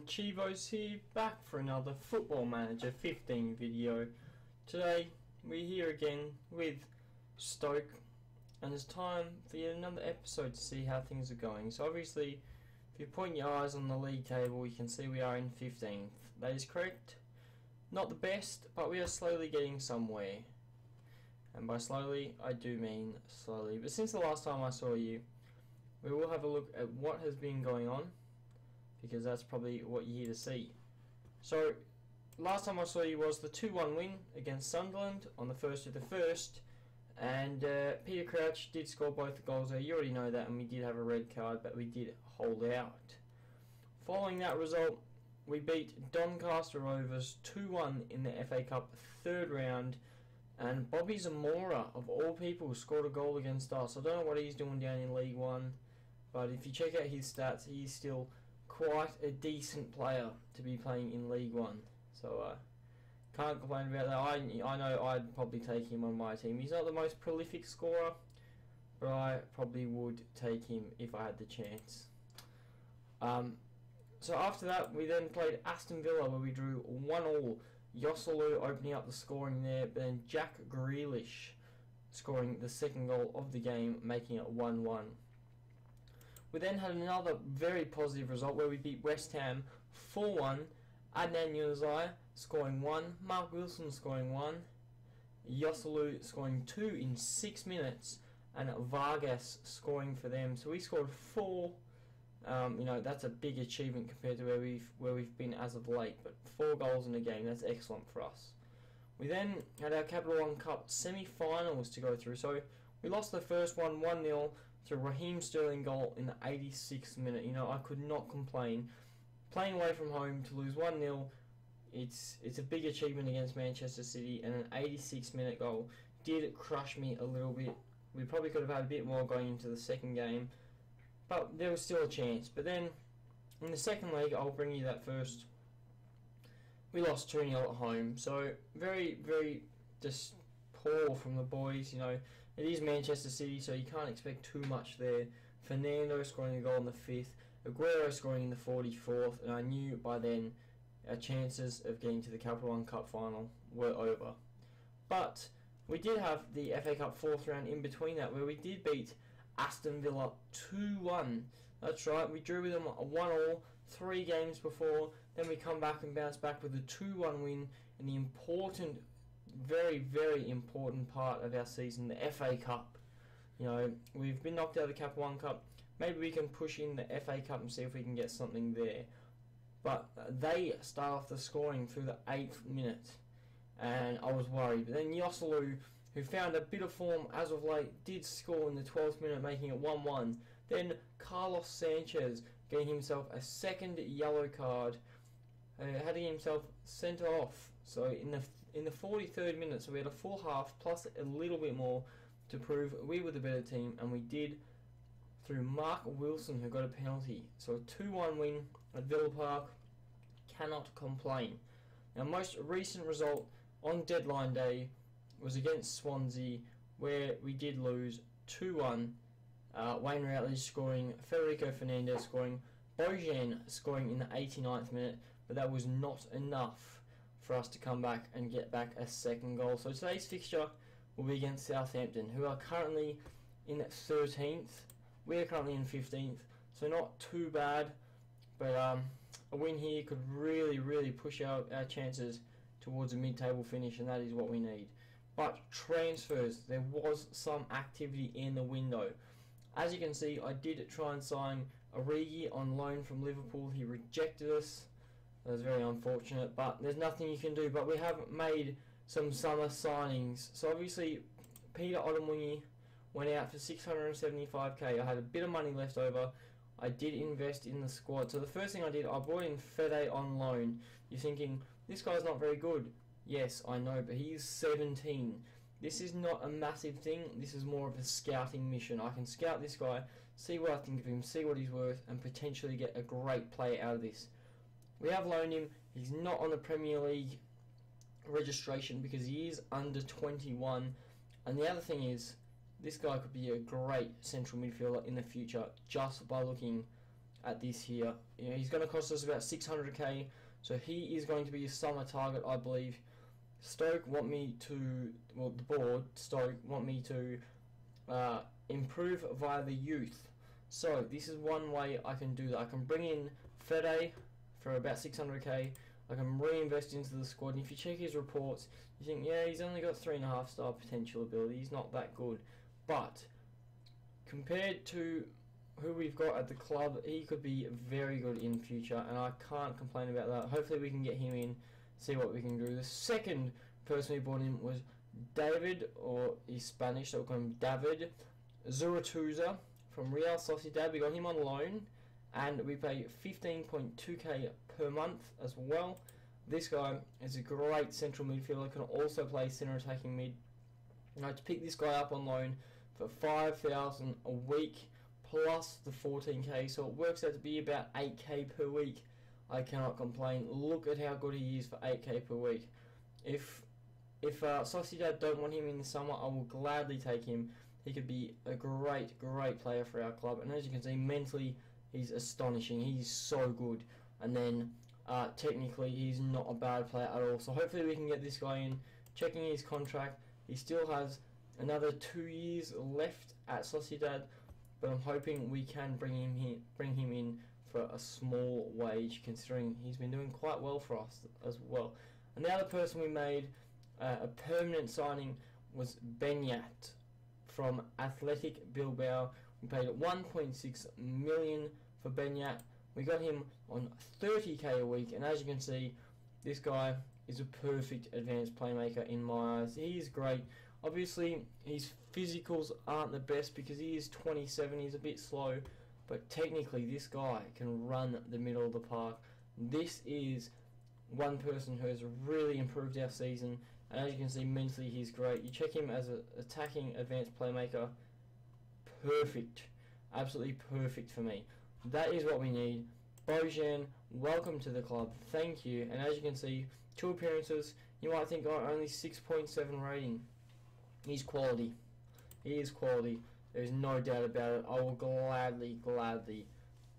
Chivos here, back for another Football Manager 15 video. Today we're here again with Stoke, and it's time for yet another episode to see how things are going. So obviously, if you point your eyes on the league table, you can see we are in 15th. That is correct. Not the best, but we are slowly getting somewhere. And by slowly, I do mean slowly. But since the last time I saw you, we will have a look at what has been going on, because that's probably what you're here to see. So, last time I saw you was the 2-1 win against Sunderland on the 1st of the 1st, and Peter Crouch did score both the goals there. You already know that, and we did have a red card, but we did hold out. Following that result, we beat Doncaster Rovers 2-1 in the FA Cup third round, and Bobby Zamora, of all people, scored a goal against us. I don't know what he's doing down in League One, but if you check out his stats, he's still quite a decent player to be playing in League One. So can't complain about that. I know I'd probably take him on my team. He's not the most prolific scorer, but I probably would take him if I had the chance. So after that, we then played Aston Villa, where we drew 1-1. Joselu opening up the scoring there, but then Jack Grealish scoring the second goal of the game, making it 1-1. We then had another very positive result where we beat West Ham 4-1. Adnan Januzaj scoring 1, Mark Wilson scoring 1, Joselu scoring 2 in 6 minutes, and Vargas scoring for them. So we scored 4. That's a big achievement compared to where we've been as of late. But 4 goals in a game, that's excellent for us. We then had our Capital One Cup semi-finals to go through. So we lost the first one 1-0 to Raheem Sterling goal in the 86th minute. I could not complain. Playing away from home to lose 1-0, it's a big achievement against Manchester City, and an 86-minute goal did crush me a little bit. We probably could have had a bit more going into the second game, but there was still a chance. But then, in the second leg, I'll bring you that first. We lost 2-0 at home, so very, very just poor from the boys. It is Manchester City, so you can't expect too much there. Fernando scoring a goal in the 5th, Aguero scoring in the 44th, and I knew by then our chances of getting to the Capital One Cup final were over. But we did have the FA Cup 4th round in between that, where we did beat Aston Villa 2-1. That's right, we drew with them 1-1 3 games before. Then we come back and bounce back with a 2-1 win in the important, very, very important part of our season, the FA Cup. We've been knocked out of the Capital One Cup. Maybe we can push in the FA Cup and see if we can get something there. But they start off the scoring through the 8th minute, and I was worried. But then Joselu, who found a bit of form as of late, did score in the 12th minute, making it 1-1. Then Carlos Sanchez getting himself a second yellow card, having himself sent off. So in the 43rd minute, so we had a full half plus a little bit more to prove we were the better team, and we did through Mark Wilson, who got a penalty. So a 2-1 win at Villa Park, cannot complain. Our most recent result on deadline day was against Swansea, where we did lose 2-1. Wayne Routledge scoring, Federico Fernandez scoring, Bojan scoring in the 89th minute, but that was not enough for us to come back and get back a second goal. So today's fixture will be against Southampton, who are currently in 13th. We are currently in 15th, so not too bad, but a win here could really, really push our chances towards a mid-table finish, and that is what we need. But transfers, there was some activity in the window. As you can see, I did try and sign Origi on loan from Liverpool. He rejected us. That was very unfortunate, but there's nothing you can do. But we have made some summer signings. So obviously, Peter Odomwingie went out for 675k. I had a bit of money left over. I did invest in the squad. So the first thing I did, I brought in Fede on loan. You're thinking, this guy's not very good. Yes, I know, but he's 17. This is not a massive thing. This is more of a scouting mission. I can scout this guy, see what I think of him, see what he's worth, and potentially get a great player out of this. We have loaned him. He's not on the Premier League registration because he is under 21. And the other thing is, this guy could be a great central midfielder in the future just by looking at this here. You know, he's going to cost us about 600k, so he is going to be a summer target, I believe. Stoke want me to, well, the board, Stoke want me to improve via the youth. So this is one way I can do that. I can bring in Fede for about 600k. I can reinvest into the squad, and if you check his reports, you think, yeah, he's only got 3.5 star potential ability. He's not that good, but compared to who we've got at the club, he could be very good in future, and I can't complain about that. Hopefully we can get him in, see what we can do. The second person we brought in was David, or he's Spanish, so we'll call him David Zuratuza from Real Sociedad. We got him on loan, and we pay 15.2k per month as well. This guy is a great central midfielder, can also play centre attacking mid. And I had to pick this guy up on loan for 5,000 a week plus the 14k, so it works out to be about 8k per week. I cannot complain. Look at how good he is for 8k per week. If Sociedad don't want him in the summer, I will gladly take him. He could be a great player for our club, and as you can see, mentally he's astonishing. He's so good, and then technically he's not a bad player at all. So hopefully we can get this guy in. Checking his contract, he still has another 2 years left at Sociedad, but I'm hoping we can bring him in for a small wage, considering he's been doing quite well for us as well. And the other person we made a permanent signing was Benyat from Athletic Bilbao. We paid 1.6 million for Benyat. We got him on 30k a week, and as you can see, this guy is a perfect advanced playmaker in my eyes. He is great. Obviously, his physicals aren't the best because he is 27, he's a bit slow, but technically this guy can run the middle of the park. This is one person who has really improved our season, and as you can see, mentally he's great. You check him as an attacking advanced playmaker, perfect, absolutely perfect for me. That is what we need. Bojan, welcome to the club, thank you. And as you can see, 2 appearances, you might think, oh, only 6.7 rating. He's quality. He is quality. There's no doubt about it. I will gladly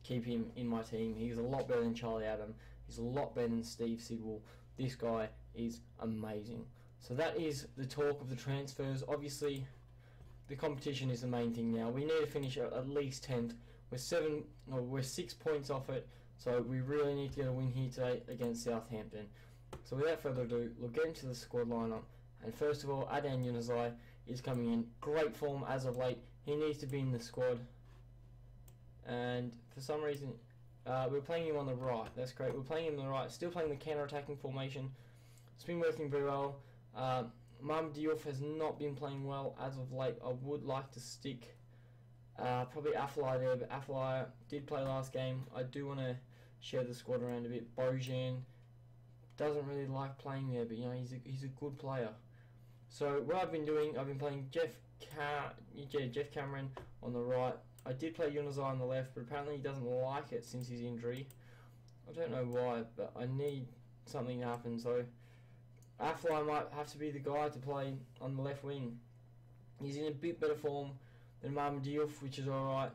keep him in my team. He's a lot better than Charlie Adam. He's a lot better than Steve Sidwell. This guy is amazing. So that is the talk of the transfers. Obviously, the competition is the main thing now. We need to finish at least 10th. We're 6 points off it. So we really need to get a win here today against Southampton. So without further ado, we'll get into the squad lineup. And first of all, Adnan Yunusai is coming in. Great form as of late. He needs to be in the squad. And for some reason, we're playing him on the right. That's great. We're playing him on the right. Still playing the counter-attacking formation. It's been working very well. Mohamed Diouf has not been playing well as of late. I would like to stick probably Afellay there, but Afellay did play last game. I do want to share the squad around a bit. Bojan doesn't really like playing there, but you know, he's a good player. So what I've been doing, I've been playing Jeff Cameron on the right. I did play Yunusai on the left, but apparently he doesn't like it since his injury. I don't know why, but I need something to happen. So Afellay might have to be the guy to play on the left wing. He's in a bit better form than Mohamed Diouf, which is alright.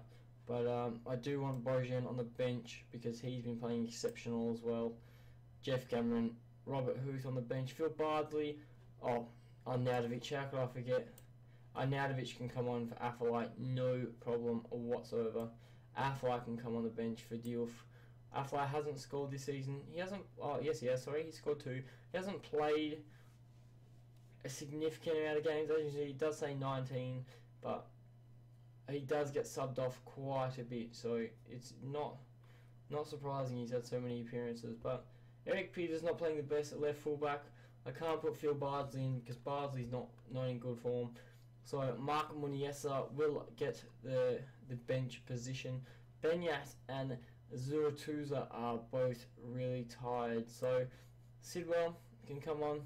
But I do want Bojan on the bench because he's been playing exceptional as well. Jeff Cameron, Robert Huth on the bench, Phil Bardsley. Oh, Arnautovic, how could I forget? Arnautovic can come on for Afellay, no problem whatsoever. Afellay can come on the bench for Diouf. Afellay hasn't scored this season. He hasn't. Oh yes, he has. Sorry, he scored 2. He hasn't played a significant amount of games. As you see, he does say 19, but he does get subbed off quite a bit. So it's not surprising he's had so many appearances. But Eric Peters not playing the best at left fullback. I can't put Phil Bardsley in because Bardsley's not in good form. So Mark Muniesa will get the bench position. Benyat and Zuratuza are both really tired. So Sidwell can come on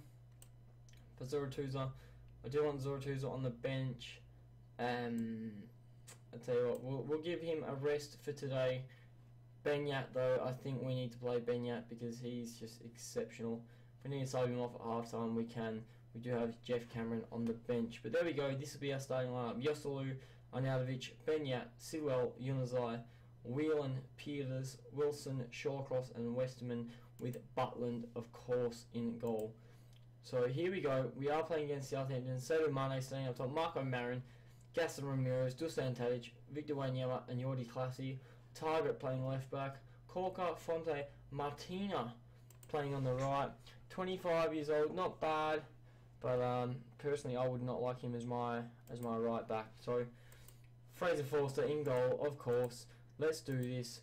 for Zuratuza. I do want Zuratuza on the bench. I'll tell you what, we'll give him a rest for today. Benyat though, I think we need to play Benyat because he's just exceptional. If we need to sub him off at half time, we can. We do have Jeff Cameron on the bench. But there we go, this will be our starting lineup. Joselu, Arnautovic, Benyat, Sidwell, Yunusai Whelan, Peters, Wilson, Shawcross and Westerman, with Butland, of course, in goal. So here we go. We are playing against Southampton. Sadio Mane staying up top. Marco Marin, Gaston Ramirez, Dusan Tadic, Victor Wanyama and Jordi Classy. Target playing left back. Corker, Fonte, Martina playing on the right. 25 years old, not bad, but personally I would not like him as my right back. So Fraser Forster in goal, of course. Let's do this.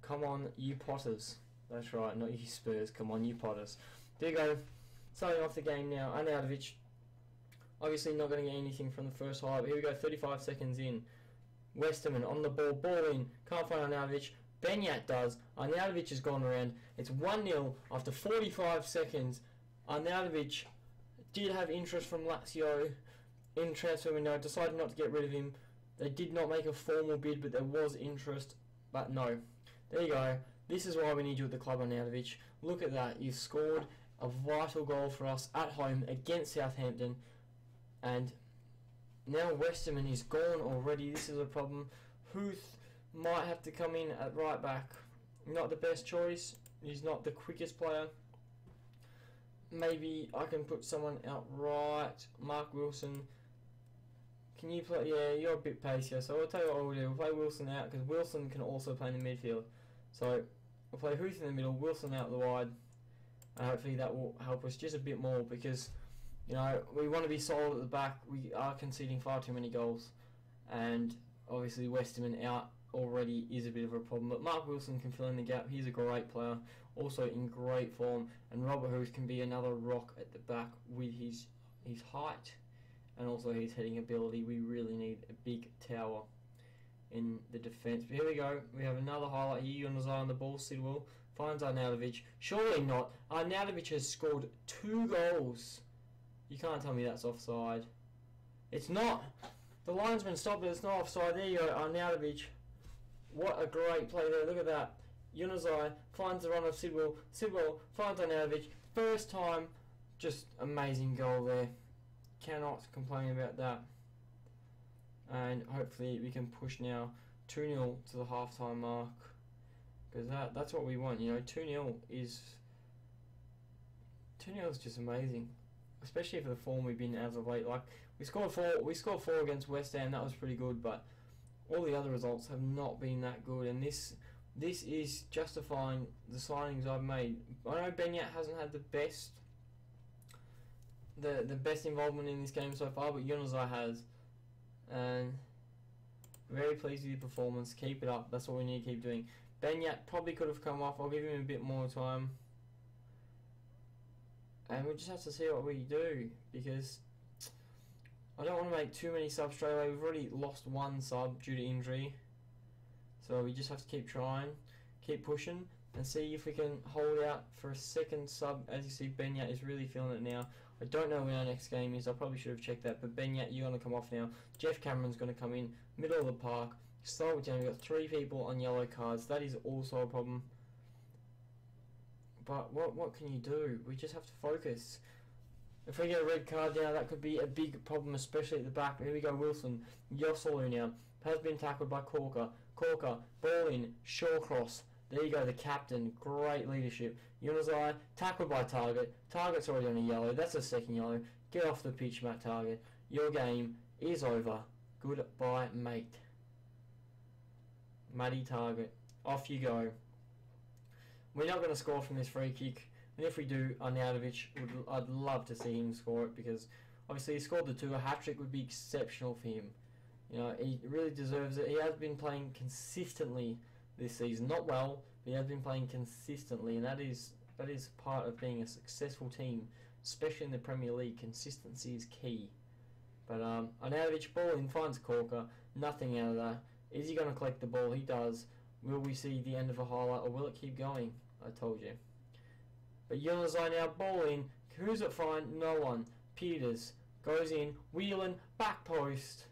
Come on, you Potters. That's right, not you Spurs. Come on, you Potters. There you go. Starting off the game now. Arnautovic, obviously not going to get anything from the first half. Here we go, 35 seconds in. Westerman on the ball, ball in. Can't find Arnautovic. Benyat does. Arnautovic has gone around. It's 1-0 after 45 seconds. Arnautovic did have interest from Lazio in transfer window. Decided not to get rid of him. They did not make a formal bid, but there was interest. But no. There you go. This is why we need you at the club, Arnautovic. Look at that. You've scored a vital goal for us at home against Southampton. And now Westerman is gone already. This is a problem. Huth might have to come in at right back. Not the best choice. He's not the quickest player. Maybe I can put someone out right. Mark Wilson. Can you play? Yeah, you're a bit pacier. So I'll tell you what we'll do. We'll play Wilson out because Wilson can also play in the midfield. So we'll play Huth in the middle, Wilson out the wide. And hopefully that will help us just a bit more because, you know, we want to be solid at the back. We are conceding far too many goals. And obviously Westerman out already is a bit of a problem, but Mark Wilson can fill in the gap. He's a great player, also in great form, and Robert Huth can be another rock at the back with his height and also his heading ability. We really need a big tower in the defence. But here we go. We have another highlight here. Yunus on the ball. Sidwell finds Arnautovic. Surely not. Arnautovic has scored 2 goals. You can't tell me that's offside. It's not. The linesman stopped it. It's not offside. There you go. Arnautovic. What a great play there. Look at that. Yunusai finds the run of Sidwell. Sidwell finds Arnautovic. First time. Just amazing goal there. Cannot complain about that. And hopefully we can push now 2-0 to the half-time mark. Because that's what we want. You know, 2-0 is just amazing. Especially for the form we've been as of late. Like we scored 4 against West Ham. That was pretty good, but all the other results have not been that good, and this is justifying the signings I've made. I know Benyat hasn't had the best involvement in this game so far, but Yunusai has, and very pleased with your performance. Keep it up. That's what we need to keep doing. Benyat probably could have come off. I'll give him a bit more time, and we'll just have to see what we do because I don't want to make too many subs straight away. We've already lost 1 sub due to injury. So we just have to keep trying, keep pushing, and see if we can hold out for a second sub. As you see, Benyat is really feeling it now. I don't know when our next game is. I probably should have checked that. But Benyat, you're going to come off now. Jeff Cameron's going to come in, middle of the park. Start with down. We've got 3 people on yellow cards. That is also a problem. But what can you do? We just have to focus. If we get a red card now, that could be a big problem, especially at the back. Here we go, Wilson. Yosselu now. Has been tackled by Corker. Corker, ball in, Shawcross. There you go, the captain. Great leadership. Yunusai, tackled by Target. Target's already on a yellow. That's a second yellow. Get off the pitch, Matt Target. Your game is over. Goodbye, mate. Matty Target. Off you go. We're not going to score from this free kick. And if we do, Arnautovic, I'd love to see him score it because obviously he scored the 2. A hat-trick would be exceptional for him. You know, he really deserves it. He has been playing consistently this season. Not well, but he has been playing consistently, and that is part of being a successful team, especially in the Premier League. Consistency is key. But Arnautovic, ball in, finds Corker. Nothing out of that. Is he going to collect the ball? He does. Will we see the end of a highlight, or will it keep going? I told you. But Yunusai now, ball in. Who's it find? No one. Peters goes in. Whelan, back post.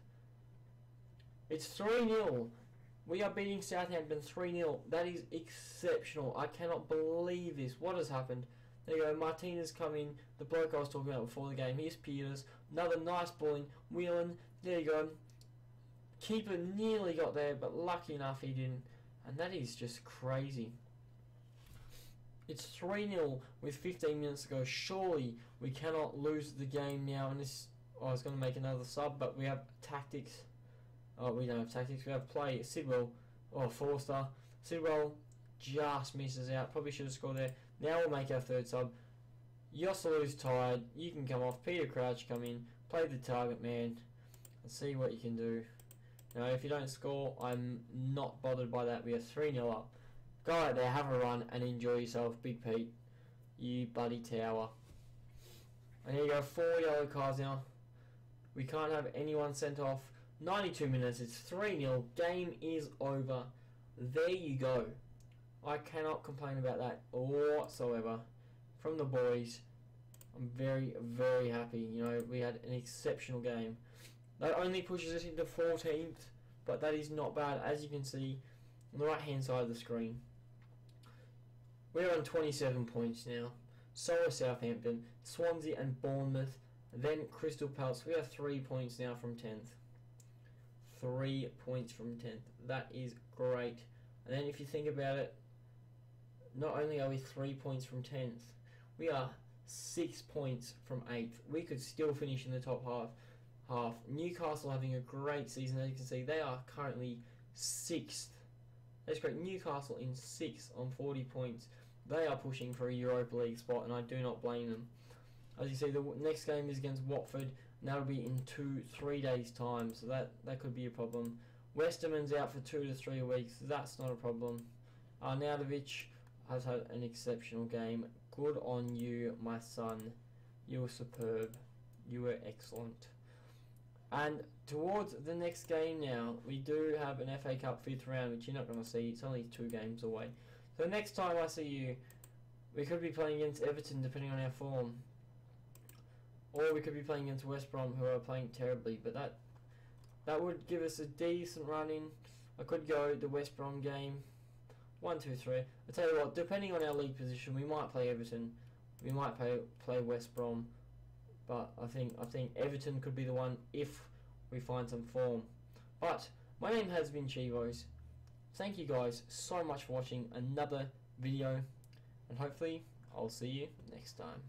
It's 3-0. We are beating Southampton 3-0. That is exceptional. I cannot believe this. What has happened? There you go. Martinez come in. The bloke I was talking about before the game. Here's Peters. Another nice ball in. Whelan. There you go. Keeper nearly got there, but lucky enough he didn't. And that is just crazy. It's 3-0 with 15 minutes to go. Surely we cannot lose the game now. And this, I was going to make another sub, but we have tactics. Oh, we don't have tactics. We have play. Sidwell, Forster. Sidwell just misses out. Probably should have scored there. Now we'll make our third sub. Yossolu's tired. You can come off. Peter Crouch come in. Play the target man. And see what you can do. Now, if you don't score, I'm not bothered by that. We are 3-0 up. Go out there, have a run, and enjoy yourself, Big Pete. You bloody tower. And here you go, 4 yellow cards now. We can't have anyone sent off. 92 minutes, it's 3-0. Game is over. There you go. I cannot complain about that whatsoever. From the boys, I'm very, very happy. You know, we had an exceptional game. That only pushes us into 14th, but that is not bad, as you can see on the right hand side of the screen. We're on 27 points now. So are Southampton, Swansea and Bournemouth, then Crystal Palace. We are 3 points now from 10th. 3 points from 10th. That is great. And then if you think about it, not only are we 3 points from 10th, we are 6 points from 8th. We could still finish in the top half. Newcastle having a great season, as you can see. They are currently 6th. That's great. Newcastle in 6th on 40 points. They are pushing for a Europa League spot, and I do not blame them. As you see, the next game is against Watford, and that'll be in 2-3 days' time, so that could be a problem. Westerman's out for 2 to 3 weeks. That's not a problem. Arnautovic has had an exceptional game. Good on you, my son. You were superb. You were excellent. And towards the next game now, we do have an FA Cup 5th round, which you're not going to see. It's only 2 games away. So next time I see you, we could be playing against Everton, depending on our form. Or we could be playing against West Brom, who are playing terribly. But that would give us a decent run in. I could go the West Brom game. 1, 2, 3. I tell you what, depending on our league position, we might play Everton. We might play West Brom. But I think Everton could be the one if we find some form. But my name has been Chivos. Thank you guys so much for watching another video, and hopefully I'll see you next time.